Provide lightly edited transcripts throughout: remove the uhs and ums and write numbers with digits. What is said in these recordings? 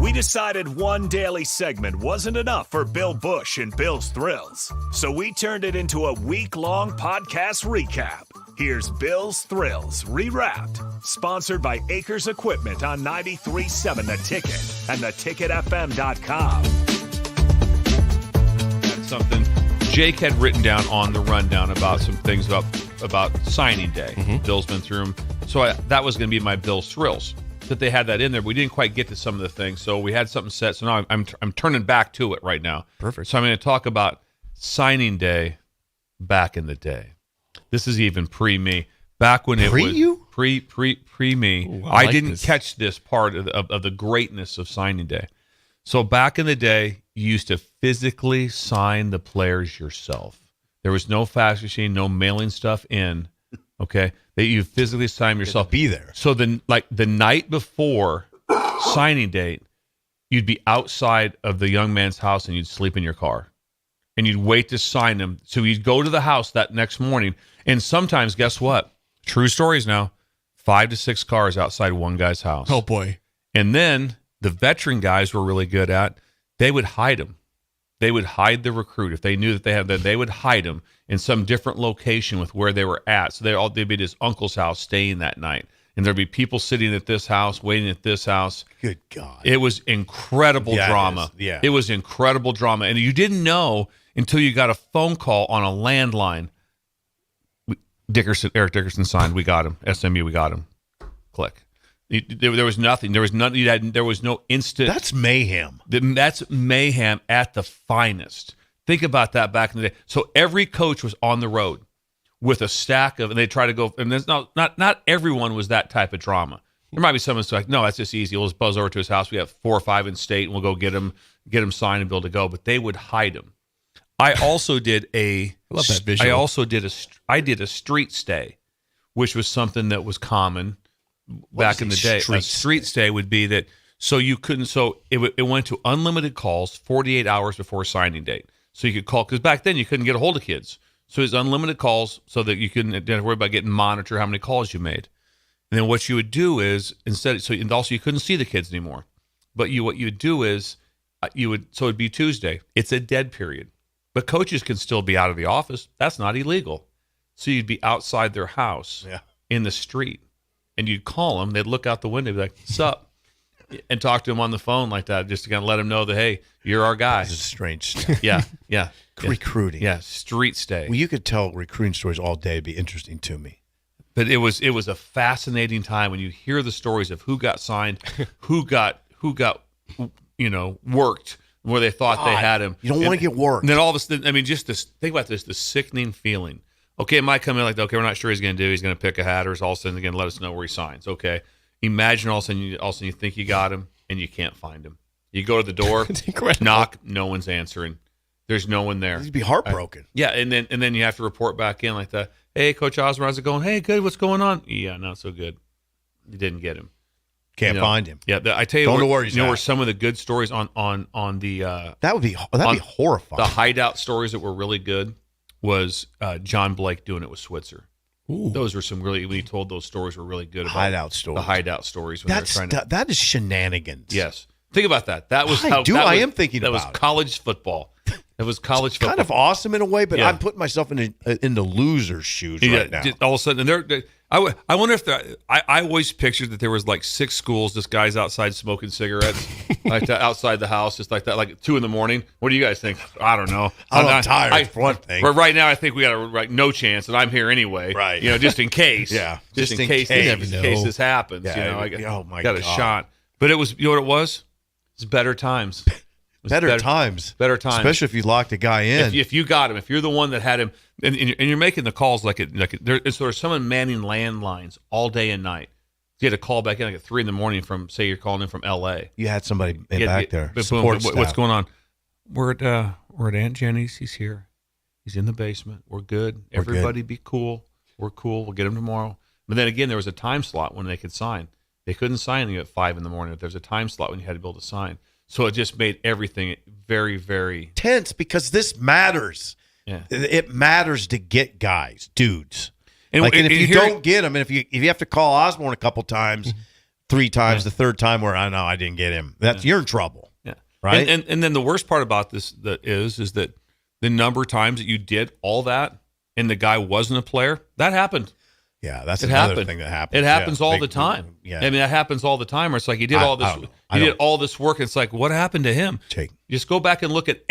We decided one daily segment wasn't enough for Bill Bush and Bill's Thrills, so we turned it into a week-long podcast recap. Here's Bill's Thrills Rewrapped, sponsored by Acres Equipment on 93.7 The Ticket and theticketfm.com. That's something Jake had written down on the rundown about some things about signing day. Bill's been through them. So that was going to be my Bill's Thrills, that they had that in there. But we didn't quite get to some of the things, so we had something set. So now I'm turning back to it right now. Perfect. So I'm going to talk about signing day back in the day. This is even pre-me. Back when it was you? pre-me. Ooh, I like didn't this. catch this part of the greatness of signing day. So back in the day, you used to physically sign the players yourself. There was no fax machine, no mailing stuff in. Okay, that you physically sign yourself. Be there. So the night before signing date, you'd be outside of the young man's house and you'd sleep in your car, and you'd wait to sign him. So you'd go to the house that next morning, and sometimes, guess what? True stories now. 5 to 6 cars outside one guy's house. Oh boy. And then the veteran guys were really good at, they would hide them. They would hide the recruit. If they knew that they had that, they would hide them in some different location with where they were at. So they'd be at his uncle's house staying that night. And there'd be people sitting at this house, waiting at this house. Good God. It was incredible drama. It is. It was incredible drama. And you didn't know until you got a phone call on a landline. Eric Dickerson signed. We got him. SMU, we got him. Click. There was nothing. There was none. There was no instant. That's mayhem. That's mayhem at the finest. Think about that back in the day. So every coach was on the road with a stack of, and they try to go. And there's not everyone was that type of drama. There might be someone who's like, no, that's just easy. We'll just buzz over to his house. We have 4 or 5 in state, and we'll go get him signed and be able to go. But they would hide him. I also did I love that visual. I did a street stay, which was something that was common back in the day. A street stay would be that, so you couldn't, so it went to unlimited calls 48 hours before signing date. So you could call, because back then you couldn't get a hold of kids. So it's unlimited calls so that you couldn't have to worry about getting monitored how many calls you made. And then what you would do is, and also you couldn't see the kids anymore. But what you would do is, so it'd be Tuesday. It's a dead period. But coaches can still be out of the office. That's not illegal. So you'd be outside their house in the street, and you'd call them. They'd look out the window and be like, "Sup?" and talk to them on the phone like that, just to kind of let them know that, hey, you're our guy. This is strange stuff. Yeah. Recruiting. Yeah, street stay. Well, you could tell recruiting stories all day. It'd be interesting to me. But it was a fascinating time when you hear the stories of who got signed, who got worked, where they thought they had him. You don't want to get worked. And then all of a sudden, I mean, just this, think about this, the sickening feeling. Okay, it might come in like, okay, we're not sure what he's going to do. He's going to pick a hat, or all of a sudden, going to let us know where he signs. Okay. Imagine all of a sudden you think you got him, and you can't find him. You go to the door, knock, no one's answering. There's no one there. You'd be heartbroken. And then you have to report back in like that. Hey, Coach Osborne, how's it going? Hey, good. What's going on? Yeah, not so good. You didn't get him. Can't find him. Yeah, I tell you, Don't know where he's at. where some of the good stories on the that'd be horrifying. The hideout stories that were really good was John Blake doing it with Switzer. Ooh. Those were some really, when he told those stories, were really good. About hideout stories. The hideout stories. When That is shenanigans. Yes. Think about that. That was I am thinking that about was college football. It was college football. Kind of awesome in a way, but I'm putting myself in the loser's shoes right now. All of a sudden, I wonder if I always pictured that there was like 6 schools. This guy's outside smoking cigarettes, like that, outside the house, just like that, like 2 a.m. What do you guys think? I don't know. I'm tired. For one thing, but right now I think we got no chance, and I'm here anyway. Right. Just in case. Just in case this happens. Yeah, oh my God. Got a shot. But it was, what it was? It's better times. Better times, especially if you locked a guy in. If you got him, if you're the one that had him, and you're making the calls there's sort of someone manning landlines all day and night. You had to call back in like at 3 a.m. from, say, you're calling in from L.A. You had somebody back there. What's going on? We're at Aunt Jenny's. He's here. He's in the basement. We're good. Everybody be cool. We're cool. We'll get him tomorrow. But then again, there was a time slot when they could sign. They couldn't sign you at 5 a.m. If there's a time slot when you had to be able to sign. So it just made everything very, very tense, because this matters. Yeah. It matters to get guys, dudes. And if you don't get them, and if you have to call Osborne a couple times, 3 times, the third time where I know I didn't get him. You're in trouble. Yeah. Right? And then the worst part about this is that the number of times that you did all that and the guy wasn't a player, that happened. Yeah, that's It another happened. thing that happens. It happens all Big- the time. Yeah. I mean, that happens all the time. Where it's like he did all this. He did all this work. And it's like, what happened to him? Just go back and look at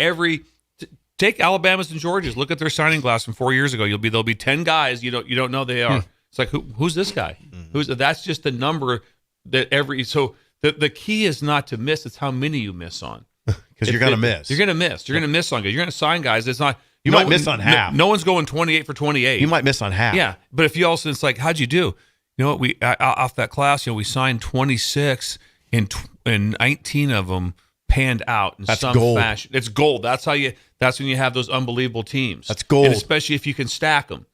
take Alabama's and Georgia's. Look at their signing class from 4 years ago. There'll be 10 guys you don't know they are. It's like who's this guy? That's just the number that So the key is not to miss. It's how many you miss on. Because you're gonna miss. You're gonna miss. You're gonna miss on guys. You're gonna sign guys. It's not. You might miss on half. No one's going 28 for 28. You might miss on half. Yeah, but if you also, it's like, how'd you do? You know what? Off that class, we signed 26, and 19 of them panned out in some fashion. It's gold. That's when you have those unbelievable teams. That's gold. And especially if you can stack them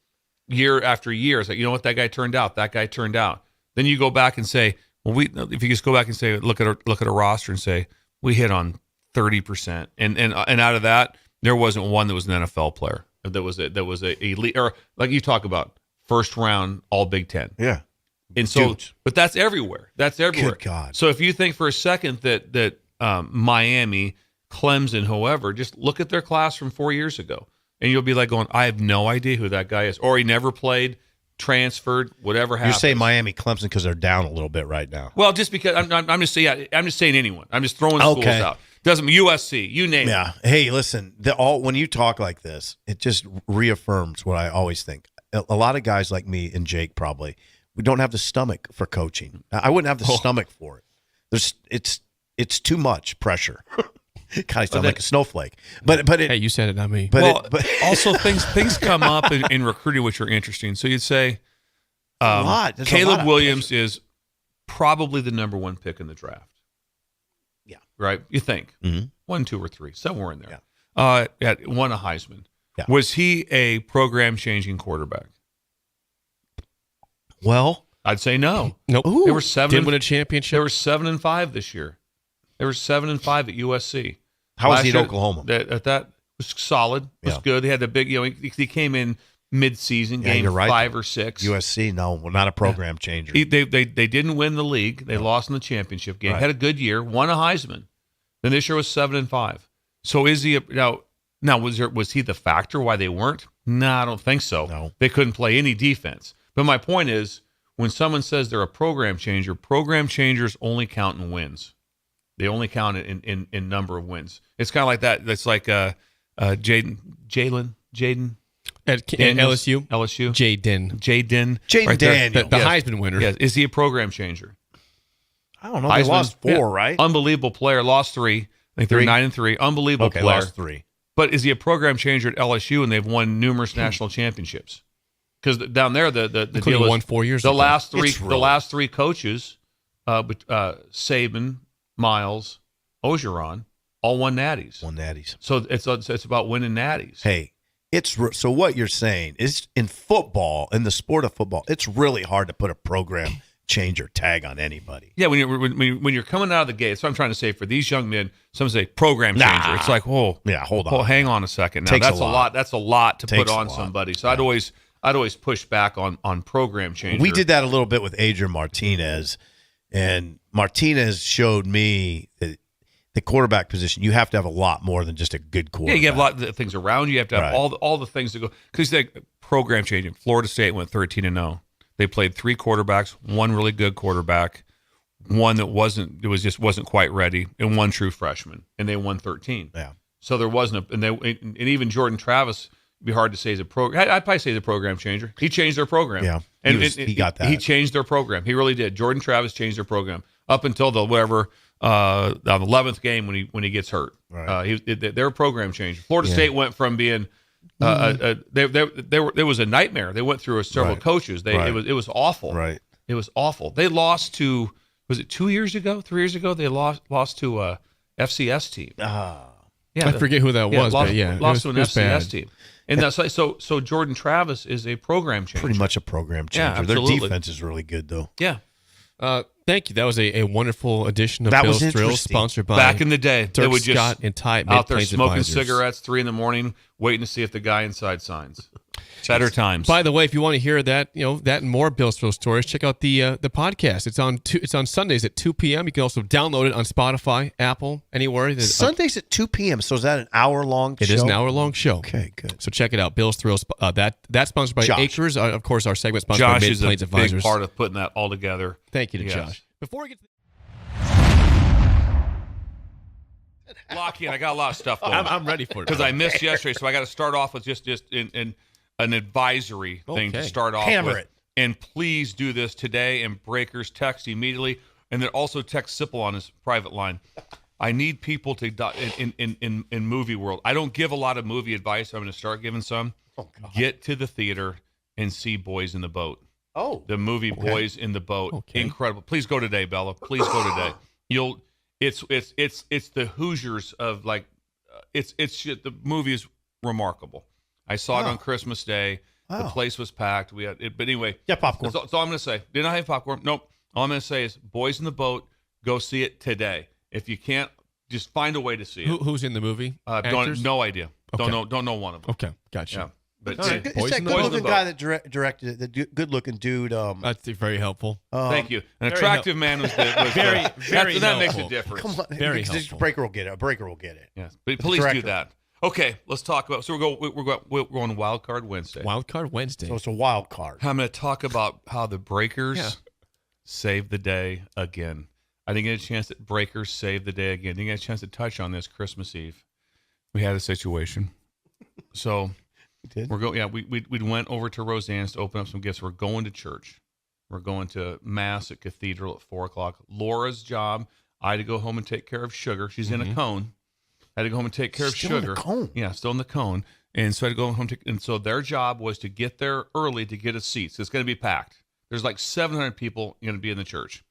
year after year. It's like, you know what? That guy turned out. That guy turned out. Then you go back and say, well, if you just go back and say, look at a roster and say, we hit on 30%, and out of that, there wasn't one that was an NFL player. That was a elite, or like you talk about, first round All Big Ten. Yeah. And so, but that's everywhere. That's everywhere. Good God. So if you think for a second that Miami, Clemson, whoever, just look at their class from 4 years ago, and you'll be like going, I have no idea who that guy is, or he never played, transferred, whatever happened. You're saying Miami, Clemson because they're down a little bit right now. Well, just because I'm just saying anyone. I'm just throwing schools out. Doesn't USC, you name it. Yeah. Hey, listen, when you talk like this, it just reaffirms what I always think. A lot of guys like me and Jake probably, we don't have the stomach for coaching. I wouldn't have the stomach for it. It's too much pressure. Kind of sound like a snowflake. But hey, you said it, not me. But also things come up in recruiting which are interesting. So you'd say Caleb Williams is probably the number 1 pick in the draft. Yeah. Right? You think. Mm-hmm. 1, 2, or 3, somewhere in there. Yeah. Won a Heisman. Yeah. Was he a program-changing quarterback? Well, I'd say no. Nope. They were 7. Didn't win a championship. They were 7-5 this year. They were 7-5 at USC. How was he at Oklahoma? That was solid. Was good. They had the big. He came in mid-season, game 5 or 6. USC, no, not a program changer. They didn't win the league. They lost in the championship game. Right. Had a good year. Won a Heisman. Then this year was 7-5. So is he now? Was he the factor why they weren't? No, I don't think so. No. They couldn't play any defense. But my point is, when someone says they're a program changer, program changers only count in wins. They only count in number of wins. It's kind of like that. That's like Jaden at LSU. Jaden right Daniel. The Heisman winner. Yes. Is he a program changer? I don't know. They lost 4, right? Unbelievable player. Lost 3. I think they're 9-3. Unbelievable player. Lost 3. But is he a program changer at LSU? And they've won numerous national championships. Because down there, the deal is won 4 years the ago. last 3 coaches, Saban, Miles, Orgeron, all won natties. So it's about winning natties. Hey, so what you're saying is in football, in the sport of football, it's really hard to put a program changer tag on anybody. Yeah, when you're coming out of the gate, that's what I'm trying to say. For these young men, some say program changer. It's like, hold on, hang on a second. Now that's a lot. That's a lot to put on somebody. So yeah. I'd always push back on program changer. We did that a little bit with Adrian Martinez, and Martinez showed me that the quarterback position, you have to have a lot more than just a good quarterback. Yeah, you have a lot of things around you. You have to have all the things to go. Because program changing. Florida State went 13-0. They played 3 quarterbacks, 1 really good quarterback, 1 that wasn't quite ready, and 1 true freshman, and they won 13. Yeah. So there wasn't and even Jordan Travis, it'd be hard to say he's a program. I'd probably say he's a program changer. He changed their program. Yeah, he got that. He changed their program. He really did. Jordan Travis changed their program up until the 11th game when he gets hurt. Right. They're a program changer. Florida State went from being there was a nightmare. They went through several coaches. It was awful. Right. It was awful. They lost to, was it 2 years ago? 3 years ago? They lost to a FCS team. Yeah, I forget who that was, but yeah, lost to an FCS team. And that's like, so Jordan Travis is a program changer. Pretty much a program changer. Their defense is really good, though. Yeah. Thank you. That was a wonderful edition of Bill's Thrills, sponsored by back in the day. Dirk they would just Scott and Ty out there Plains smoking Advisors. cigarettes 3 a.m, waiting to see if the guy inside signs. Better times. By the way, if you want to hear that, that and more Bill's Thrill Stories, check out the podcast. It's on Sundays at 2 p.m. You can also download it on Spotify, Apple, anywhere. Sundays at 2 p.m. So is that an hour-long show? It is an hour-long show. Okay, good. So check it out. Bill's Thrills. That's sponsored by Josh. Acres. Of course, our segment sponsored by Josh Mid is a Plains Advisors. big part of putting that all together. Thank you to Yes. Josh. Before we get to Lock in. I got a lot of stuff going. I'm ready for it. Because I missed yesterday, so I got to start off with just in an advisory thing to Okay. start off Hammer with. it. And please do this today. And Breakers text immediately, and then also text Sipple on his private line. I need people to in movie world. I don't give a lot of movie advice. I'm going to start giving some. Oh, God. Get to the theater and see Boys in the Boat. Oh. The movie Boys in the Boat. Okay. Incredible. Please go today, Bella. Please go today. It's the Hoosiers of like it's shit. The movie is remarkable. I saw it on Christmas Day. The place was packed. We had it, but anyway. Yeah, popcorn. That's all I'm going to say. Did I have popcorn? Nope. All I'm going to say is Boys in the Boat. Go see it today. If you can't, just find a way to see it. who's in the movie? Actors? No idea. Okay. Don't know one of them. Okay, gotcha. Yeah. But All right. It's Boys that in the good-looking Boat. guy that directed it, the good-looking dude. That's very helpful. thank you. An Very attractive man was Very that makes a helpful. difference. Come on. Very This helpful. Breaker will get it. A Breaker will get it. Yes, but please do director. that. Okay, let's talk about. So we're going Wild Card Wednesday. Wild Card Wednesday. So it's a wild card. I'm going to talk about how the Breakers Yeah. saved the day again. I didn't get a chance that Breakers saved the day again. Didn't get a chance to touch on this Christmas Eve. We had a situation. So did? we're going. Yeah, we went over to Roseanne's to open up some gifts. We're going to church. We're going to mass at Cathedral at 4:00. Laura's job. I had to go home and take care of Sugar. She's in a cone. I had to go home and take care of Still in Sugar. the cone? Yeah, still in the cone. And so I had to go home. And so their job was to get there early to get a seat. So it's going to be packed. There's like 700 people going to be in the church.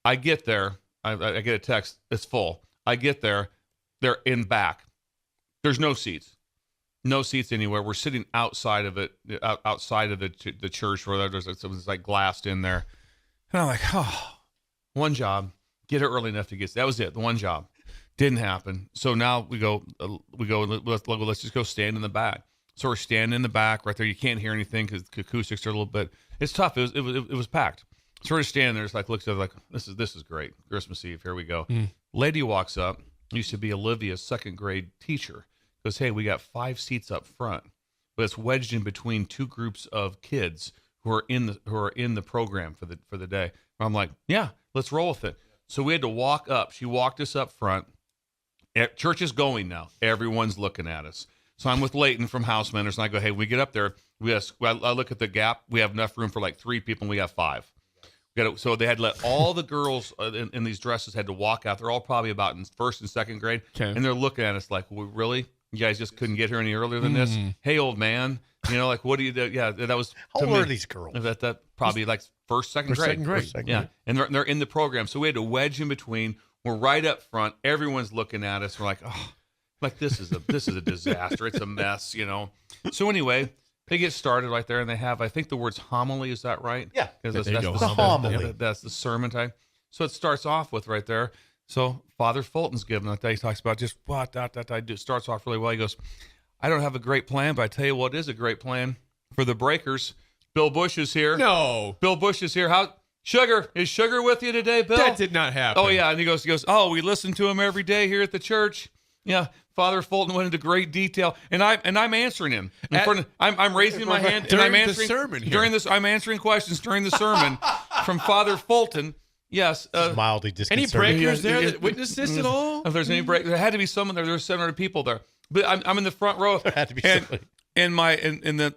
I get there. I get a text. It's full. I get there. They're in back. There's no seats. No seats anywhere. We're sitting outside of it, outside of the church where there's like glassed in there. And I'm like, oh, one job. Get it early enough to get. That was it. The one job. Didn't happen. So now we go. Let's just go stand in the back. So we're standing in the back right there. You can't hear anything because the acoustics are a little bit. It's tough. It was packed. So we're just standing there. Just like looks at it like this is great. Christmas Eve. Here we go. Lady walks up. Used to be Olivia's second grade teacher. Goes, hey, we got 5 seats up front, but it's wedged in between 2 groups of kids who are in the program for the day. I'm like, yeah, let's roll with it. So we had to walk up. She walked us up front. Church is going now. Everyone's looking at us. So I'm with Leighton from House Mentors, and I go, hey, we get up there. I look at the gap. We have enough room for like 3 people, and we have 5. So they had to let all the girls in these dresses had to walk out. They're all probably about in 1st and 2nd grade, and they're looking at us like, well, really? You guys just couldn't get here any earlier than this? Hey, old man, like what do you do? Yeah, that was. How old are these girls? That probably like 1st, 2nd grade. Second grade. Yeah, and they're in the program, so we had to wedge in between. We're right up front. Everyone's looking at us. We're like, oh, like this is a disaster. It's a mess, So anyway, they get started right there, and they have, I think the words homily. Is that right? Yeah. Because There you go. The homily. yeah, that's the sermon time. So it starts off with right there. So Father Fulton's giving that day. He talks about just what that starts off really well. He goes, I don't have a great plan, but I tell you what is a great plan for the Breakers. Bill Bush is here. No, Bill Bush is here. Is Sugar with you today, Bill? that did not happen. Oh yeah, and he goes, oh, we listen to him every day here at the church. Yeah, Father Fulton went into great detail, and I'm answering him. I'm raising my hand and I'm During the answering sermon here. I'm answering questions during the sermon from Father Fulton. Yes. Mildly Any disconcerting. breakers there that witnessed this at all? If there's any break, there had to be someone there. There were 700 people there, but I'm in the front row. There had to be somebody.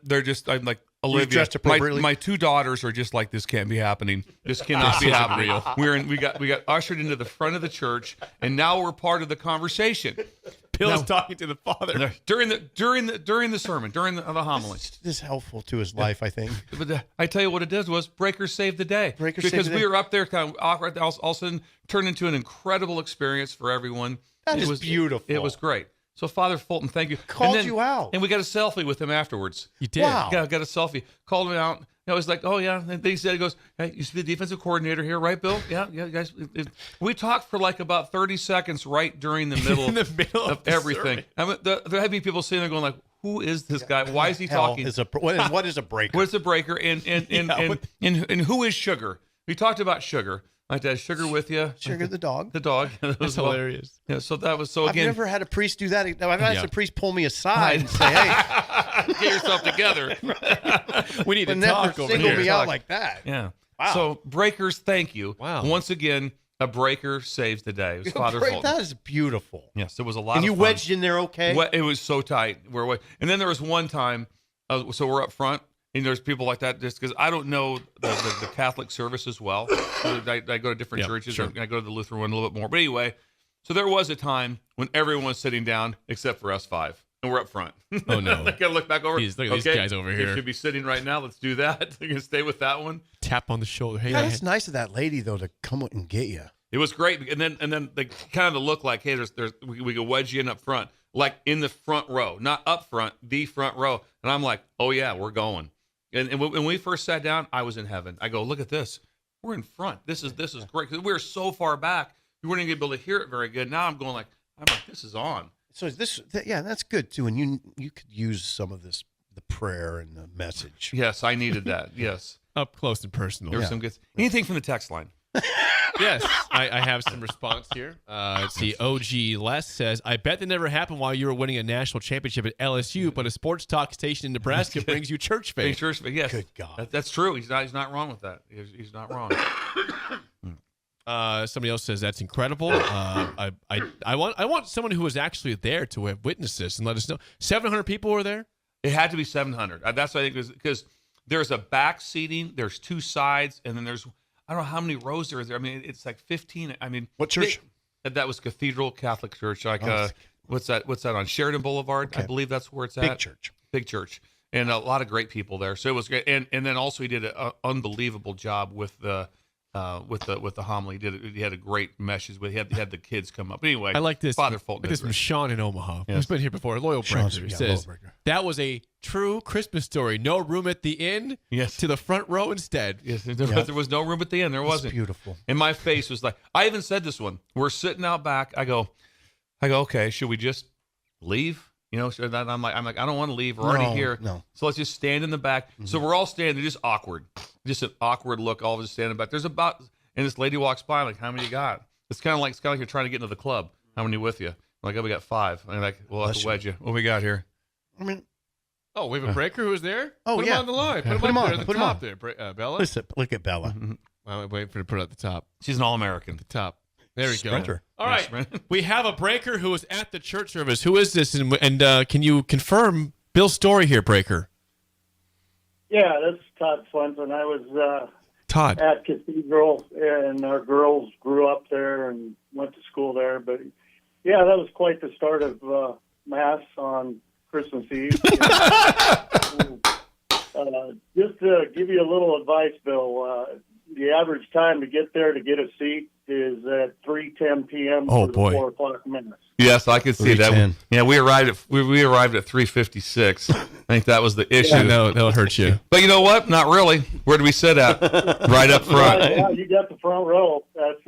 They're just, I'm like, Olivia, dressed appropriately? my 2 daughters are just like, this can't be happening. This cannot be happening. We got ushered into the front of the church, and now we're part of the conversation. Bill is talking to the father. During the sermon, during the homily. This is helpful to his life, I think. But I tell you what it did was Breakers saved the day. Breakers saved because the we day. were up there kind of awkward. All of a sudden turned into an incredible experience for everyone. That It is was beautiful. It was great. So Father Fulton, thank you. Called you out. And we got a selfie with him afterwards. You did. Wow. Got a selfie. Called him out. I was like, oh, yeah. And he said, he goes, hey, you used to be the defensive coordinator here, right, Bill? Yeah, guys. We talked for like about 30 seconds right during the middle, In the middle of the everything. sermon. There had been people sitting there going like, who is this guy? Why is he Hell talking? What is a breaker? What's a breaker? And who is Sugar? We talked about Sugar. Like to have Sugar with you. Sugar the dog. The dog. That's hilarious. Yeah, so that was so I've again. never had a priest do that. I've had Yeah. a priest pull me aside and say, "Hey, Get yourself together. We need to never talk over single here. me out like that." Yeah. Wow. So breakers, thank you. Wow. Once again, a breaker saves the day. It was Father Fulton. That is beautiful. Yes, it was a lot. And of you fun. wedged in there, okay? It was so tight. And then there was one time, so we're up front, and there's people like that just because I don't know the Catholic service as well. I go to different Yeah, churches. sure. And I go to the Lutheran one a little bit more. But anyway, so there was a time when everyone was sitting down except for us five, and we're up front. Oh, no. I gotta look back over. Jeez, look at these guys over You here. should be sitting right now. Let's do that. You can stay with that one. Tap on the shoulder. Hey, God, hey, that's nice of that lady though to come and get you. It was great, and then they kind of look like, hey, we could wedge you in up front, like in the front row, not up front, the front row. And I'm like, oh yeah, we're going. And when we first sat down, I was in heaven. I go, look at this, we're in front. This is great because we were so far back, we weren't even able to hear it very good. Now I'm like, this is on. So that's good too. And you could use some of this, the prayer and the message. Yes, I needed that. Yes, up close and personal. there was some good. Anything from the text line? Yes, I have some response here. Let's see. OG Les says, I bet that never happened while you were winning a national championship at LSU, but a sports talk station in Nebraska brings you church faith. Church, yes. Good God. That's true. He's not wrong with that. He's not wrong. Somebody else says that's incredible. I want someone who was actually there to have witnessed this and let us know. 700 people were there. It had to be 700. That's what I think was because there's a back seating, there's two sides, and then there's I don't know how many rows there is there. I mean, it's like 15. I mean, What church? That was Cathedral Catholic Church. Like what's that on Sheridan Boulevard? Okay. I believe that's where it's at. Big church, and a lot of great people there. So it was great. And then also he did an unbelievable job with the homily. He had a great message. He had the kids come up. But anyway, I like this. Father Fulton. Like this from Sean in Omaha. Yes. Who's been here before? Loyal Sean's- Breaker. He yeah, says, Loyal Breaker. that was a true Christmas story. No room at the inn. Yes. To the front row instead. Yes, there was no room at the end. There wasn't. Beautiful. And my face was like, I even said this one. We're sitting out back. I go, okay, should we just leave? You know, so that I'm like, I don't want to leave. We're already here. No. So let's just stand in the back. So we're all standing, just awkward. Just an awkward look, all of us standing back. And this lady walks by, like, how many you got? It's kind of like you're trying to get into the club. How many with you? I'm like, oh, we got 5. And I'm like, we'll have to wedge you. What we got here? I mean, Oh, we have a breaker who was there? Oh, put yeah. him on the line. Put him Put him up on. there at the Put him top on. there. Bella? listen, look at Bella. I'm waiting for her to put it at the top. She's an All-American. The top. There we Sprinter. go. All Yes, right. sprinter. We have a breaker who was at the church service. Who is this? And can you confirm Bill's story here, breaker? Yeah, this is Todd Swenson. I was Todd. at Cathedral, and our girls grew up there and went to school there. But yeah, that was quite the start of Mass on Christmas Eve. Just to give you a little advice, Bill, the average time to get there to get a seat is at 3:10 p.m. Oh, for the boy. 4 o'clock Mass. Yes, I could see that. 3:10. Yeah, we arrived at 3:56. I think that was the issue. I know, that'll hurt you. But you know what? Not really. Where did we sit at? Right up front. Yeah, you got the front row. That's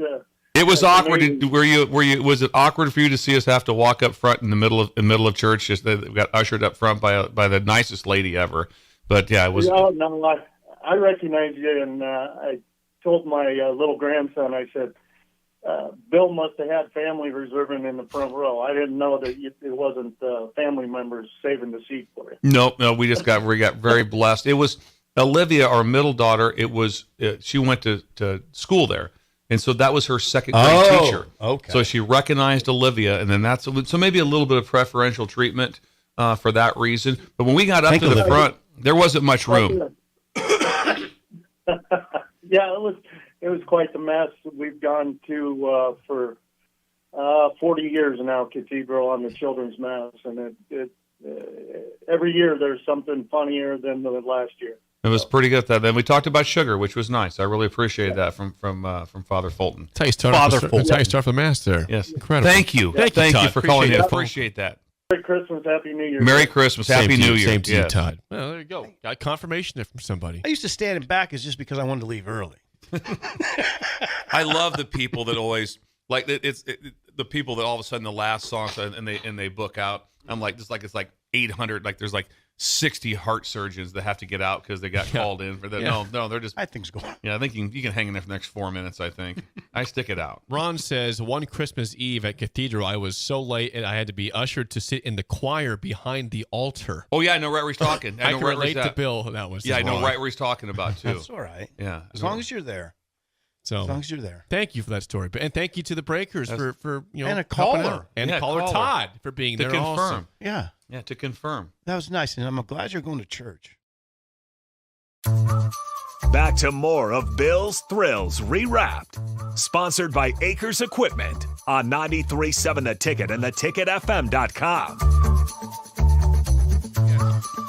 It was That's awkward. amazing. Were you? Was it awkward for you to see us have to walk up front in the middle of church? Just we got ushered up front by the nicest lady ever. But yeah, it was. No, I recognize you, and I told my little grandson, I said, Bill must have had family reserving in the front row. I didn't know that it wasn't family members saving the seat for you. No, we got very blessed. It was Olivia, our middle daughter. It was she went to school there, and so that was her second grade teacher. Okay. So she recognized Olivia, and then so maybe a little bit of preferential treatment for that reason. But when we got up Thank to the Olivia. front, there wasn't much room. Yeah, it was quite the mess. We've gone to for 40 years now, Cathedral on the Children's Mass, and every year there's something funnier than the last year. It was pretty good. Then we talked about sugar, which was nice. I really appreciated that from Father Fulton. That's how you start Father off the, Fulton. that's how you start off the Mass there. Yes, Incredible. Thank you, Thank you, Todd. for calling in. Appreciate it. Appreciate that. Merry Christmas, Happy New Year. Merry Christmas, Same Happy to you. New Year. Same to you, Yes. Todd. Well, there you go. Got confirmation there from somebody. I used to stand in back is just because I wanted to leave early. I love the people that always like the people that all of a sudden the last song and they book out. I'm like, it's like 800. Like there's like 60 heart surgeons that have to get out because they got called in for that. Yeah. No, they're just. I think it's going. Yeah, I think you can hang in there for the next 4 minutes. I think I stick it out. Ron says, one Christmas Eve at Cathedral, I was so late and I had to be ushered to sit in the choir behind the altar. Oh yeah, I know right where he's talking. I know can right where relate he's to at. Bill. That was Yeah, I know Ron. right where he's talking about too. That's all right. Yeah, As long as you're there. So As long as you're there. thank you for that story, and thank you to the Breakers for And a helping caller. out. and Yeah, caller caller. Todd for being to there confirm. also. Yeah, Yeah, to confirm. that was nice, and I'm glad you're going to church. Back to more of Bill's Thrills Rewrapped. Sponsored by Acres Equipment on 93.7 The Ticket and theticketfm.com.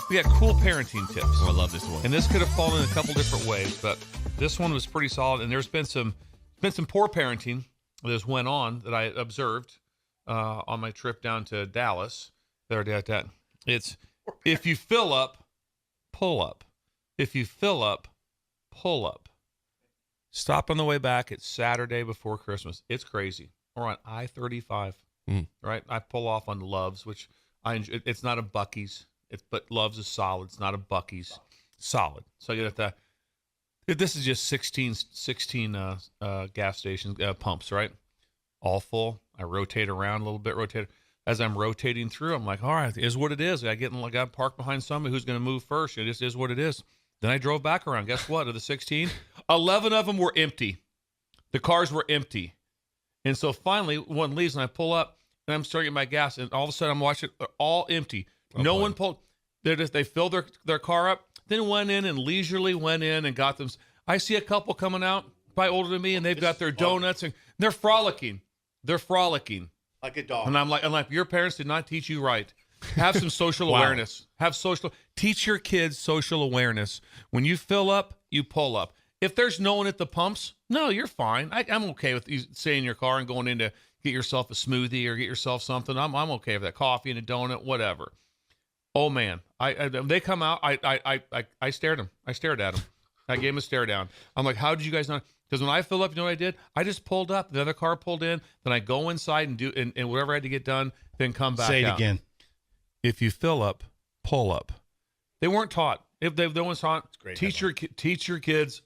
We got cool parenting tips. Oh, I love this one. And this could have fallen in a couple different ways, but this one was pretty solid. And there's been some poor parenting that has went on that I observed on my trip down to Dallas. It's if you fill up, pull up. If you fill up, pull up. Stop on the way back. It's Saturday before Christmas. It's crazy. We're on I-35, right? I pull off on Love's, which I enjoy. It's not a Buc-ee's. But Love's is solid. It's not a Buc-ee's. Solid. So I get at that. This is just 16 gas stations, pumps, right? All full. I rotate around a little bit, As I'm rotating through, I'm like, all right, it is what it is. I got parked behind somebody who's going to move first. It just is what it is. Then I drove back around. Guess what? Of the 16, 11 of them were empty. The cars were empty. And so finally, one leaves, and I pull up, and I'm starting my gas, and all of a sudden I'm watching it, all empty. No one pulled. They filled their car up, then went in and leisurely went in and got them. I see a couple coming out, probably older than me, and they've got their donuts, and they're frolicking. They're frolicking. Like a dog. And I'm like, your parents did not teach you right. Have some social awareness. Teach your kids social awareness. When you fill up, you pull up. If there's no one at the pumps, no, you're fine. I'm okay with you staying in your car and going in to get yourself a smoothie or get yourself something. I'm okay with that. Coffee and a donut, whatever. Oh man, they come out. I stared them. I stared at them. I gave them a stare down. I'm like, how did you guys not? Because when I fill up, you know what I did? I just pulled up. The other car pulled in. Then I go inside and do and whatever I had to get done. Then come back. Say it out. again. If you fill up, pull up. They weren't taught. If they weren't taught, great teach your kids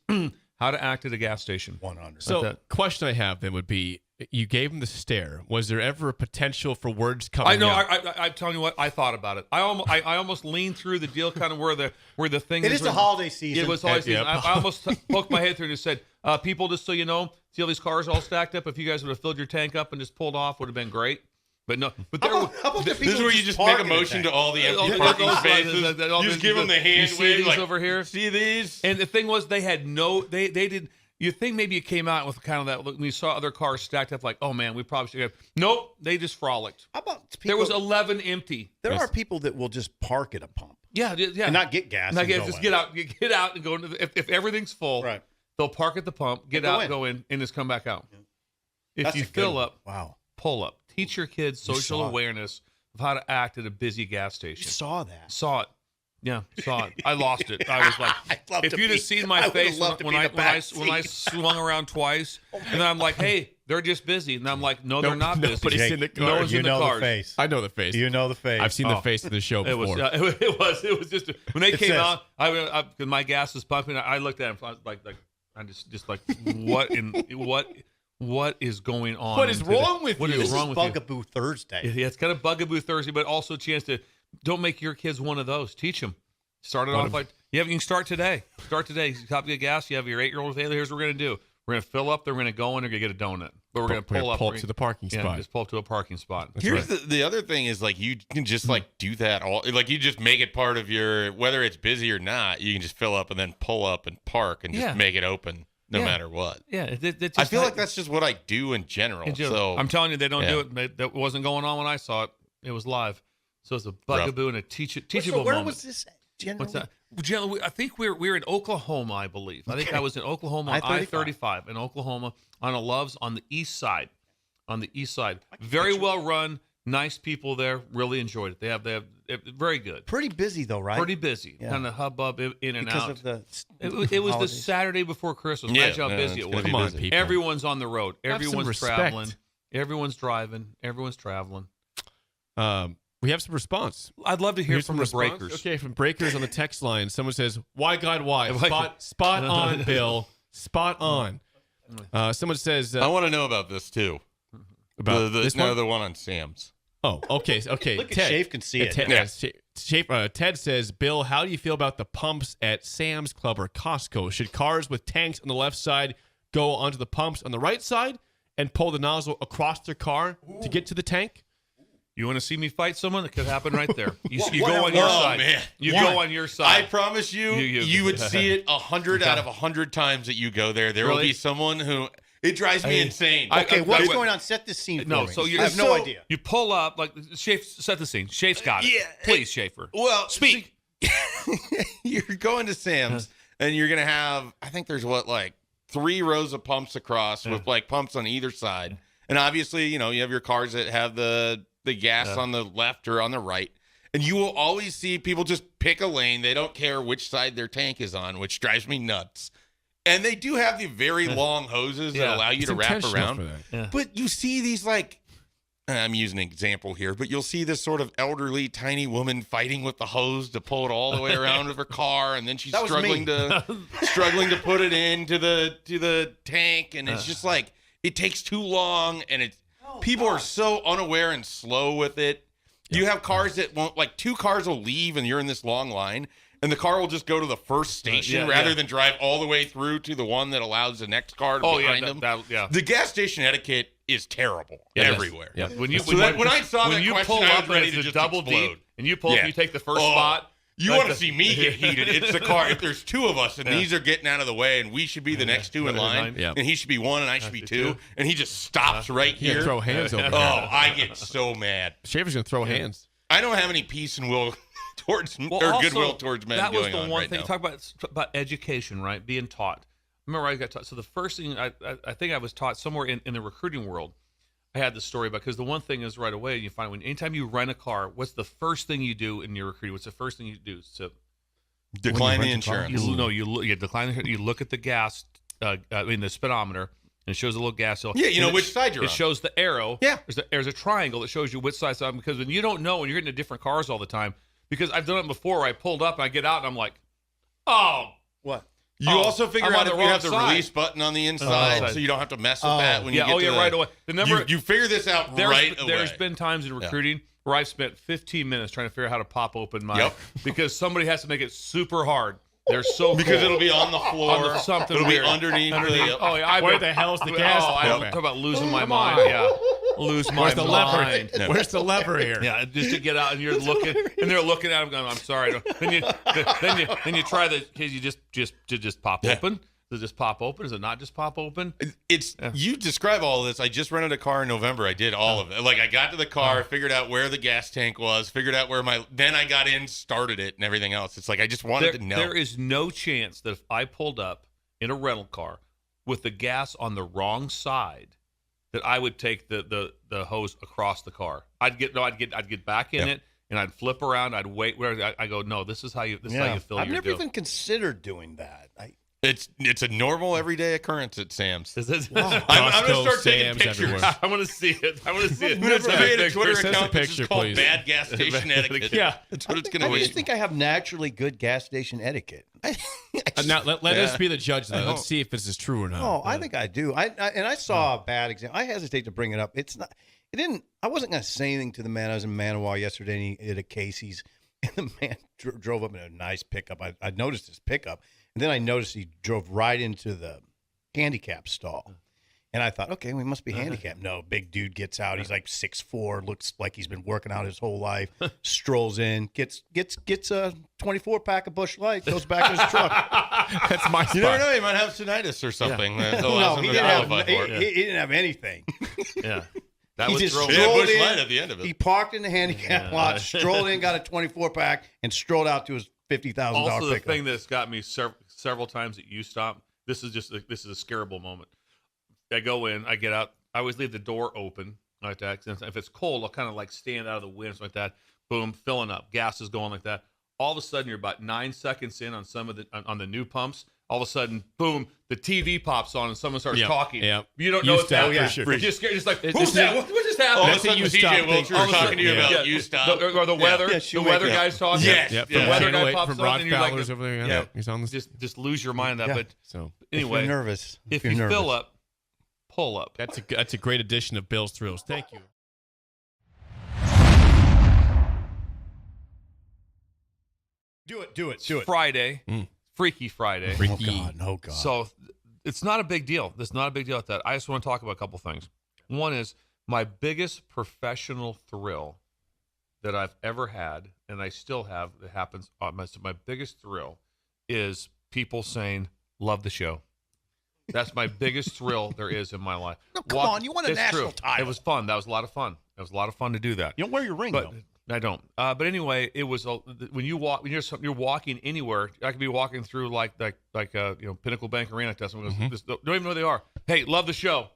how to act at a gas station. 100. So, question I have then would be: you gave him the stare. Was there ever a potential for words coming? I know. out? I'm telling you what. I thought about it. I almost leaned through the deal, kind of where the thing. It is the holiday season. It was holiday season. Yep. I almost poked my head through and just said, "People, just so you know, see all these cars all stacked up. If you guys would have filled your tank up and just pulled off, would have been great." But no. But there. How about the This is people where you just make a parking motion to all the empty all parking those spaces. guys, You just give them the hand you see wave. these Like, over here. see these? And the thing was, they had no. They did. You think maybe it came out with kind of that look when you saw other cars stacked up, like, oh man, we probably should have. Nope, they just frolicked. How about people? There was 11 empty. There are people that will just park at a pump Yeah. and not get gas. Not and get, go just in. get out and go into the, if everything's full, Right. they'll park at the pump, get go out, in. go in, and just come back out. If That's you a good fill one. up, Wow. pull up. Teach your kids social saw it. awareness of how to act at a busy gas You station. saw that. Saw it. Yeah, saw it. I lost it. I was like, I'd love if to you'd be- have seen I my would've face loved to when be I the when I back when I seat. swung around twice, and then I'm like, hey, they're just busy, and I'm like, no, they're not busy. nobody's Jake, in the car. No one's you in the know cars. the face. I know the face. You know the face. I've seen the face of the show It before. was. It was just when they It came says- out. I my gas was pumping. I looked at him. I was like I just like what is going on? What is wrong with What you? is This wrong is with you? Bugaboo Thursday. Yeah, it's kind of Bugaboo Thursday, but also a chance to don't make your kids one of those. Teach them. Start it off like you can start today. Start today. You stop to get gas. You have your 8-year-old. Hey, here's what we're gonna do. We're gonna fill up. Then we're gonna go in. We're gonna get a donut. But we're gonna pull up. to the parking Yeah, spot. just pull up to a parking spot. Here's the other thing is like you can just like do that all like you just make it part of your whether it's busy or not, you can just fill up and then pull up and park and just Yeah. make it open no Yeah. matter what. Yeah, it I feel like that's just what I do in general. So I'm telling you, they don't yeah. do it. That wasn't going on when I saw it. It was live. So it's a bugaboo and a teachable Where moment. was this generally? What's that? Generally, I think we're in Oklahoma, I believe. I think I was in Oklahoma on I-35 in Oklahoma on a Love's on the east side. On the east side. Very well run, nice people there. Really enjoyed it. They have very good. Pretty busy though, right? Pretty busy. Yeah. Kind of hubbub in and because out. of the It was the holidays. Saturday before Christmas. Yeah, Imagine how no, busy it's it gonna was. be Come on, busy. people. Everyone's on the road. Have some Everyone's respect. traveling. Everyone's driving. Everyone's traveling. We have some response. I'd love to hear Here's from some the response. breakers. Okay, from breakers on the text line. Someone says, "Why God? Why? Spot on, Bill. Spot on." Someone says I want to know about this too. about this one. The one on Sam's. Oh, okay. Look at Ted. Shafe can see it. Ted says, "Bill, how do you feel about the pumps at Sam's Club or Costco? Should cars with tanks on the left side go onto the pumps on the right side and pull the nozzle across their car to get to the tank?" You want to see me fight someone? It could happen right there. You What- go on your oh, side. man. You Yeah. go on your I side. promise you would see it 100 out of 100 times that you go there. There will Really? be someone who it drives me insane. Okay, what's I- going on? Set the scene for No, me. so you're I have no so- idea. You pull up like Shafe. Set the scene. Shafe's got it. Yeah, Please, Schaefer. Well, Speak. You're going to Sam's and you're gonna have, I think there's 3 rows of pumps across with pumps on either side, and obviously you have your cars that have the gas on the left or on the right, and you will always see people just pick a lane. They don't care which side their tank is on, which drives me nuts. And they do have the very long hoses that allow you It's to wrap intentional around. for that. But you see these I'm using an example here, but you'll see this sort of elderly, tiny woman fighting with the hose to pull it all the way around with her car, and then she's That was struggling me. struggling to put it into the tank, and it's just it takes too long, and people are so unaware and slow with it. You have cars that won't 2 cars will leave, and you're in this long line. And the car will just go to the first station rather than drive all the way through to the one that allows the next car to behind them. The gas station etiquette is terrible everywhere. Yeah. When you So when I saw that you question, pull I up was ready and to it's just double explode. deep, and you pull up, Yeah. and you take the first Oh, spot. You want to see me get heated? It's the car. If there's 2 of us and these are getting out of the way, and we should be the next 2 in line, Yeah. and he should be 1 and I should be 2, and he just stops right You here. throw hands over Oh, there. I get so mad. Schaefer's going to throw hands. I don't have any peace and will towards Well, or also, goodwill towards men that was going the on one right thing. now. Talk about education, right? Being taught. Remember, I got taught. So the first thing I think I was taught somewhere in the recruiting world. I had this story about, because the one thing is right away you find anytime you rent a car, what's the first thing you do in your recruiting? What's the first thing you do? So Decline the rent a car? insurance. you decline. You look at the gas. The speedometer, and it shows a little gas. Yeah, you know And which side you're It on. shows the arrow. Yeah. There's a triangle that shows you which side. Because when you don't know, when you're getting into different cars all the time, because I've done it before where I pulled up and I get out and I'm like, oh. What? You also figure I'm on out the if you wrong have the side. release button on the inside, Oh. so you don't have to mess with that when you Yeah, get to right away. The number you figure this out right away. There's been times in recruiting where I've spent 15 minutes trying to figure out how to pop open my Yep. because somebody has to make it super hard. They're so because cool. it'll be on the floor. On the something it'll weird. be underneath. Oh yeah, Where the hell's the gas? Oh, I pump? talk about losing my mind. Yeah, lose my Where's the lever? mind. Where's the lever here? Yeah, just to get out, and you're looking, and they're looking at him, going, "I'm sorry." Then you try the case. You just pop open. Does it just pop open? Does it not just pop open? It's you describe all of this. I just rented a car in November. I did all of it. I got to the car, figured out where the gas tank was, figured out where then I got in, started it, and everything else. It's I just wanted to know. There is no chance that if I pulled up in a rental car with the gas on the wrong side, that I would take the hose across the car. I'd get back in it, and I'd flip around. I'd wait. I go, no, this is how you fill I've your never dough. even considered doing that. It's a normal everyday occurrence at Sam's. Is it? I'm gonna start taking Sam's pictures. everywhere. I want to see it. I want to see it. I'm gonna create a Twitter Send us a account that's picture, just called please. Bad Gas Station Etiquette. Yeah. That's what it's I gonna be. just think I have naturally good gas station etiquette. Now let us be the judge. Though. Let's see if this is true or not. Oh, I think I do. I saw a bad example. I hesitate to bring it up. It's not. It didn't. I wasn't going to say anything to the man. I was in Manawa yesterday, and he at a Casey's, and the man drove up in a nice pickup. I noticed his pickup, and then I noticed he drove right into the handicap stall. And I thought, okay, we must be handicapped. No, big dude gets out. He's like 6'4", looks like he's been working out his whole life. Strolls in, gets a 24-pack of Busch Light, goes back in his truck. That's my spot. You never know. He might have tinnitus or something. That No, allows him he to didn't have. qualify for it. He didn't have anything. Yeah, that He was just thrown. He had strolled Busch in. Light at the end of it. He parked in the handicap lot, strolled in, got a 24-pack, and strolled out to his $50,000 Also, the pickup. thing that's got me several times that you stop. This is a scarable moment. I go in, I get out. I always leave the door open like that. And if it's cold, I'll kind of like stand out of the wind like that. Boom, filling up. Gas is going like that. All of a sudden, you're about 9 seconds in on on the new pumps. all of a sudden, boom, the TV pops on and someone starts Yep, talking. yep. You don't know You what's stop, happening. for sure. You're just scared. Just like, It's who's that? just- What just All happened? of a That's sudden, you TJ stop Wilcher things. is talking to you Yeah. about you stop. Or the weather. Yeah, the Shoemaker. weather guy's talking. Yes. Yep, The from weather Channel guy 8, pops from up Rod and you're like, Fowler's over there. yeah, He's on this. just lose your mind on that. Yeah. But So anyway, If you're nervous. if you're you nervous. fill up, pull up. that's a great addition of Bill's Thrills. Thank you. Do it. Friday, Mm. Freaky Friday. Oh God, no God. So it's not a big deal. It's not a big deal at that. I just want to talk about a couple things. One is my biggest professional thrill that I've ever had, and I still have. That happens. My biggest thrill is people saying, "Love the show." That's my biggest thrill there is in my life. No, come on, you won a It's national true. title. It was fun. That was a lot of fun. It was a lot of fun to do that. You don't wear your ring But though. I don't. But anyway, it was when you're walking anywhere. I could be walking through like Pinnacle Bank Arena. Someone goes, "This- don't even know who they are. Hey, love the show."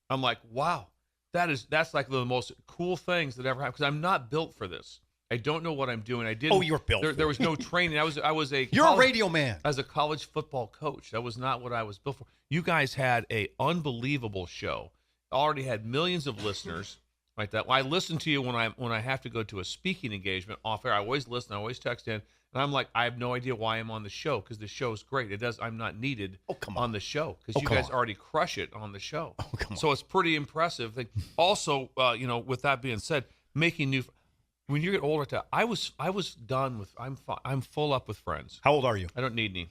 I'm like, wow, that's like the most cool things that ever happened because I'm not built for this. I don't know what I'm doing. I didn't. Oh, you're built for There was no training. I was a. You're a college- radio man. as a college football coach. That was not what I was built for. You guys had a unbelievable show. Already had millions of listeners like that. I listen to you when I have to go to a speaking engagement off air. I always listen. I always text in, and I'm like, I have no idea why I'm on the show because the show's great. It does. I'm not needed on the show because you come guys on. already crush it on the show. Come on. So it's pretty impressive. Also, with that being said, making new. When you get older, I was done with. I'm full up with friends. How old are you? I don't need any.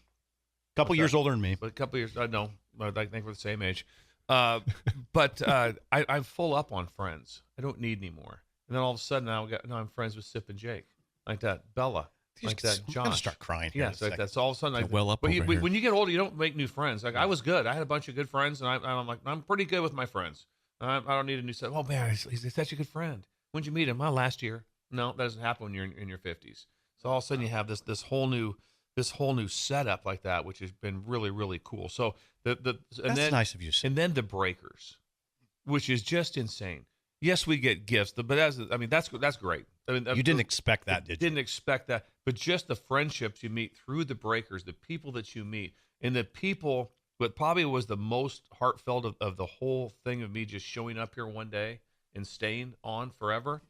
Couple years older than me. But a couple years, no, I think we're the same age. But I'm full up on friends. I don't need any more. And then all of a sudden, now I'm friends with Sip and Jake, like that Bella, like that I'm Josh. gonna start crying. Here in a Yes, like second. that's all of a sudden. well up But over here. when you get older, you don't make new friends. Like I was good. I had a bunch of good friends, and I'm like I'm pretty good with my friends. I don't need a new set. Oh man, he's such a good friend. When'd you meet him? Well, last year. No, that doesn't happen when you're in your 50s. So all of a sudden you have this whole new setup like that, which has been really, really cool. So That's nice of you. and then the breakers, which is just insane. Yes, we get gifts, but that's great. I mean, You didn't expect that, did you? Didn't expect that, but just the friendships you meet through the breakers, the people that you meet, and the people. What probably was the most heartfelt of the whole thing of me just showing up here one day and staying on forever,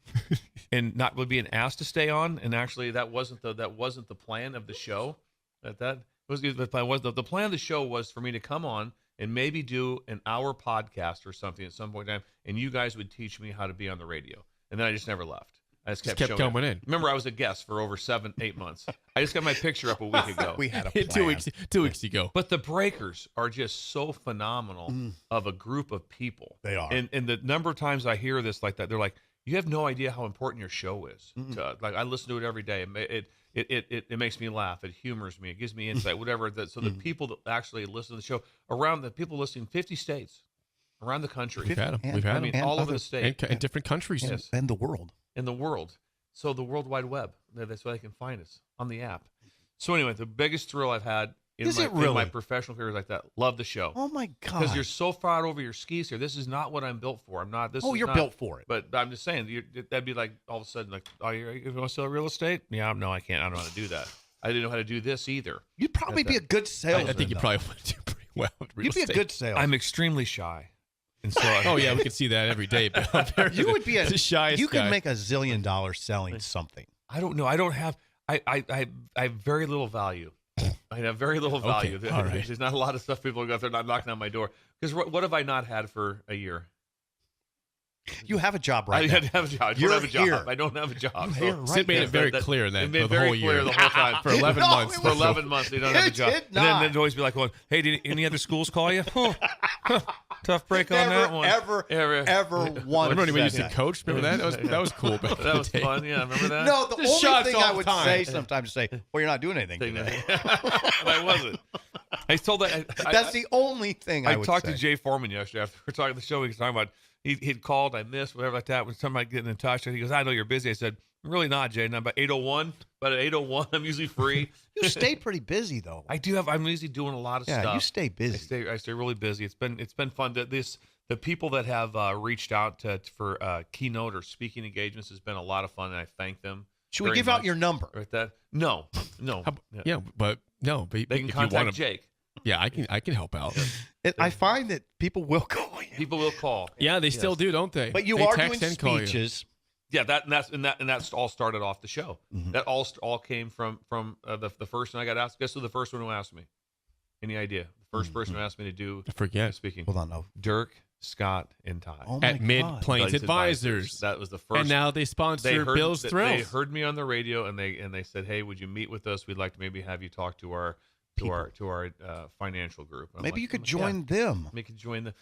and not being asked to stay on. And actually, that wasn't the plan of the show. That was the plan. The plan of the show was for me to come on and maybe do an hour podcast or something at some point in time, and you guys would teach me how to be on the radio. And then I just never left. I just kept kept showing coming up. in. Remember, I was a guest for over 7-8 months. I just got my picture up a week ago. We had a plan. 2 weeks ago. But the breakers are just so phenomenal of a group of people. They are. And the number of times I hear this like that, they're like, you have no idea how important your show is. Like I listen to it every day. It makes me laugh. It humors me. It gives me insight, whatever. So the people that actually listen to the show, around the people listening 50 states around the country. We've had them. And- We've had I them. mean, and all over other- the state. in different countries. Yes. And the world. In the world. So the World Wide Web. That's why they can find us on the app. So anyway, the biggest thrill I've had in Is it my really? professional career is like that. Love the show. Oh my God. Because you're so far out over your skis here. This is not what I'm built for. I'm not. This. Oh, is you're not- built for it. But I'm just saying, that'd be like all of a sudden, like, oh, you want to sell real estate? Yeah, no, I can't. I don't know how to do that. I didn't know how to do this either. You'd probably be a good salesman. I think you though. probably would do pretty well with real You'd be a estate. good salesman. I'm extremely shy, and so Oh yeah, we can see that every day. But I'm very- You would be the shyest You could guy. make $1 zillion selling something. I don't know. I don't have. I have very little value. I have very little value. Okay, all right. There's not a lot of stuff people go out there not knocking on my door. Because what have I not had for a year? You have a job I right didn't now. have a job. I don't You're have a job. here. I don't have a job. You're So- right Sid made there. it very That- clear then It made for the very whole clear year. the whole time. For 11 No, months. it For was- 11 months, they don't have a It job. did And then not. they'd always be like, going, "Hey, did any other schools call you?" Tough break on Never, that one. ever once. Remember when you used said to that. coach? Remember that? That was cool. Back in That the was day. fun. Yeah, remember that? No, the Just only shots thing all I the would time. say sometimes is say, well, you're not doing anything today. But I wasn't. I told that. That's the only thing I I would talked say. to Jay Foreman yesterday after we were talking the show. He was talking about he'd called, I missed, whatever like that. When somebody getting in touch, and he goes, "I know you're busy." I said, "I'm really not, Jay. And I'm about 8:01, but at 8:01, I'm usually free." You stay pretty busy, though. I'm usually doing a lot of Yeah, stuff. you stay busy. I stay really busy. It's been fun. The people that have reached out for keynote or speaking engagements has been a lot of fun, and I thank them. Should we very give out much. your number? Right, that no. How, yeah, but no. But They can if you contact want to, Jake. Yeah, I can help out. I find that people will call you. People will call. Yeah, they still do, don't they? But you They are text doing and call you. speeches. Yeah, that's all started off the show. Mhm. That all came from the first one I got asked. Guess who the first one who asked me? Any idea? The first person who asked me to do I forget. speaking. Hold on, no. Dirk, Scott, and Ty. Oh my At Mid God. Plains Those Advisors. That was the first. And now they sponsor Bill's They Thrills. heard me on the radio, and they said, "Hey, would you meet with us? We'd like to maybe have you talk to our financial group." I'm Maybe like, you could "Yeah, join them. Make it join the.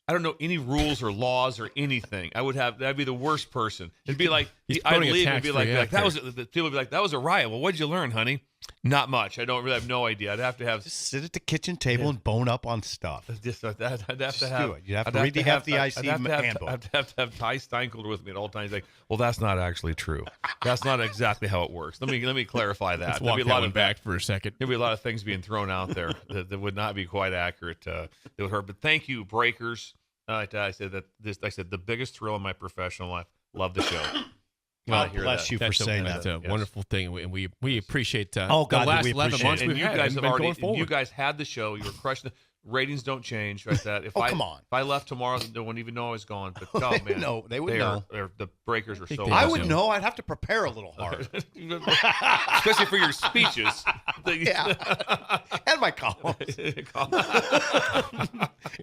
I don't know any rules or laws or anything. That'd be the worst person. It'd be like He's I'd promoting a leave and be like tax-free that was people would be like that was a riot. Well, what'd you learn, honey? Not much. I don't really have no idea. I'd have to have Just sit at the kitchen table and bone up on stuff. just I'd have to Just have. do it. You'd have I'd to read the have- FDIC I'd have to have- handbook. I'd have to have Ty Steingold with me at all times. Like, well, that's not actually true. That's not exactly how it works. Let me clarify that. Let's There'd walk be a that lot one of back for a second. There'd be a lot of things being thrown out there that would not be quite accurate. That would hurt. But thank you, Breakers. I said the biggest thrill in my professional life. Love the show. God hear bless that. you for That's saying that's that. a wonderful thing, and we appreciate Oh, God, the last we 11 appreciate months it. And we've you had guys and have been already. going forward. You guys had the show. You were crushing. Ratings don't change. Right? That if Oh, come on. If I left tomorrow, they wouldn't even know I was gone. But oh, man, know. They would know. The Breakers are think so. they I Yes, would yeah. know. I'd have to prepare a little hard. especially for your speeches. Yeah. And my columns.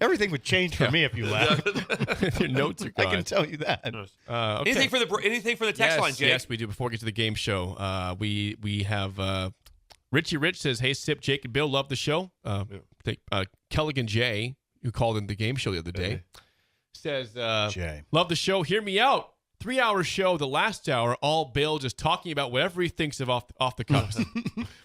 Everything would change for me if you left. Your notes are gone. I can tell you that. Okay. Anything for the text line, Jake? Yes, we do. Before we get to the game show, we have Richie Rich says, "Hey, Sip, Jake, and Bill, love the show." Kelligan J, who called in the game show the other day, says, Jay. "Love the show. Hear me out. 3-hour show. The last hour, all Bill just talking about whatever he thinks of off the cuffs."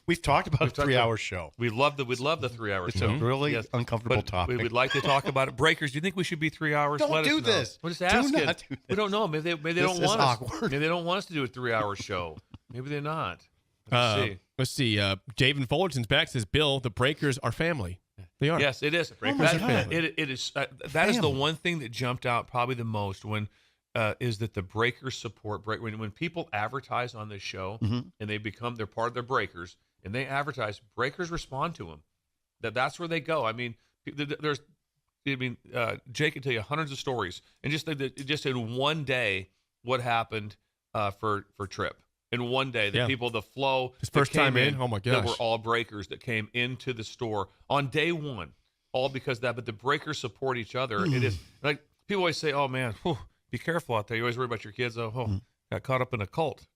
We've talked about a talked 3-hour show. We'd love the 3-hour It's show. a really Yes. uncomfortable But topic. we would like to talk about it. Breakers, do you think we should be 3 hours? Don't Let us do know. this. We're just Do asking. not do We this. don't know. Maybe they This don't is want us. awkward. Maybe they don't want us to do a 3-hour show. Maybe they're not. Let's see. David Fullerton's back, says, "Bill, the Breakers are family. They are." Yes, it is. Breakers are family. It is. That is the one thing that jumped out probably the most when is that the Breakers support when people advertise on this show Mm-hmm. and they're part of their Breakers and they advertise, Breakers respond to them. That's where they go. I mean, Jake can tell you hundreds of stories, and just in one day, what happened for Trip. In one day, the Yeah. people, the flow, His that first time came in, oh my that gosh. were all Breakers that came into the store on day one, all because of that. But the Breakers support each other. It is like people always say, "Oh man, whew, be careful out there. You always worry about your kids. Got caught up in a cult."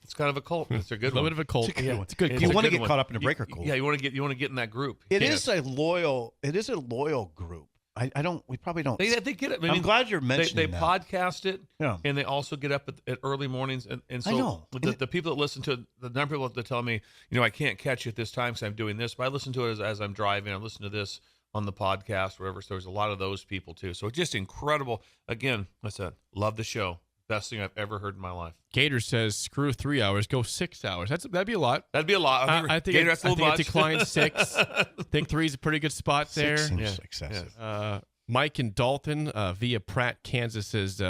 It's kind of a cult. It's a A good little one. bit of a cult. It's a good one. It's a good It's You a cult. want to good get one. caught up in a breaker cult. Yeah, you want to get in that group. It Yeah. is a loyal group. We probably don't. They get it. I I'm mean, glad you're they mentioning that. podcast it, Yeah. and they also get up at early mornings. And so I know. the people that listen to it, the number of people that tell me, I can't catch you at this time because I'm doing this, but I listen to it as I'm driving. I listen to this on the podcast, whatever. So there's a lot of those people too. So it's just incredible. Again, I said, love the show. Best thing I've ever heard in my life. Gator says, "Screw 3 hours, go 6 hours." That'd be a lot. That'd be a lot. I think Gator, that's a little it much. declines 6. I think 3 is a pretty good spot there. 6 seems Yeah. excessive. Mike and Dalton via Pratt, Kansas says,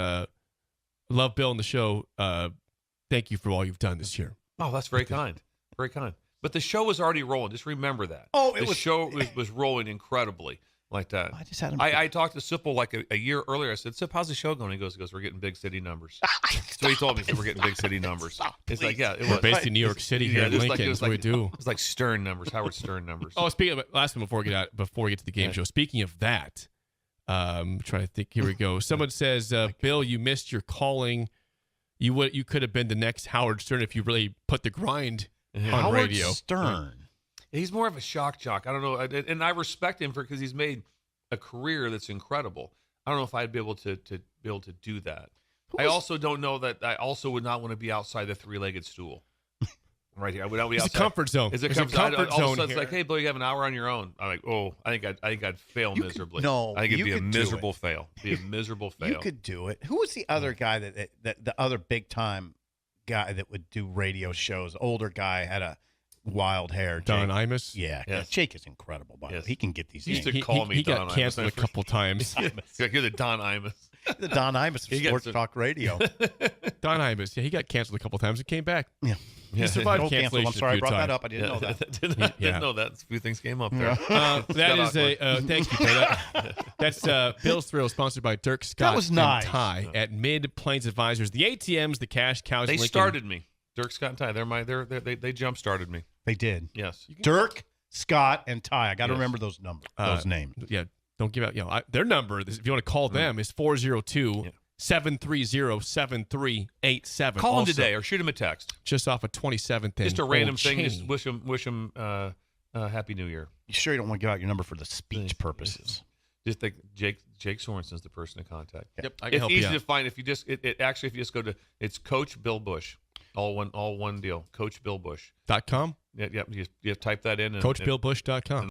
"Love Bill and the show. Thank you for all you've done this year." Oh, that's very kind. Very kind. But the show was already rolling. Just remember that. Oh, the show was rolling incredibly like that. I just had him. I talked to Sipple like a year earlier. I said, "Sip, how's the show going?" He goes, "We're getting big city numbers." So he told me, "We're getting big city numbers." It's like, yeah, it was. We're based in New York City here in just Lincoln. it was That's what we do. It's like Stern numbers, Howard Stern numbers. Oh, speaking of last one before we get to the game show. Speaking of that, trying to think. Here we go. Someone says, "Bill, you missed your calling. You could have been the next Howard Stern if you really put the grind on Howard radio." Stern. He's more of a shock jock. I don't know, and I respect him because he's made a career that's incredible. I don't know if I'd be able to do that. I also don't know that I also would not want to be outside the 3-legged stool. Right here, I would not be It's a outside. comfort zone. It's a There's comfort, all of a zone sudden, it's here. like, "Hey, Bill, you have an hour on your own." I'm like, "Oh, I think I'd fail You could- miserably." no, I think it'd you be a could do miserable it. fail. Be a miserable fail. You could do it. Who was the other guy that the other big time guy that would do radio shows? Older guy, had a wild hair. Don Jake. Imus. Yeah, Yes. Jake is incredible. By the Yes. way, he can get these. He used names. to call me He Don got Imus. canceled a couple times. It's like, you're the Don Imus. the Don Imus He of gets Sports it. Talk Radio. Don Imus. Yeah, he got canceled a couple times and came back. Yeah. He survived Oh, cancel. cancellation I'm sorry I a few brought that times. up. I didn't know that. Didn't know that. A few things came up there. That is a thank you for that. That's Bill's Thrill, sponsored by Dirk Scott was and nice. Ty at Mid Plains Advisors. The ATMs, the cash cows. They Lincoln. started me. Dirk Scott and Ty. They jump started me. They did. Yes. Dirk, Scott, and Ty. I got to Yes. remember those numbers, those names. Yeah, don't give out. Their number, if you want to call them, is 402 730 7387. Call him Also, today or shoot him a text. just off of 27th and Just a random Old thing. Chain. Just wish him Happy New Year. You sure you don't want to give out your number for the speech purposes? Just think Jake Sorensen's the person to contact. Yep, I can It's help you easy out. to find if you just actually if you just go to it's Coach Bill Bush. All one deal. Coach Bill Bush. .com, Yeah, you type that in and CoachBillBush.com.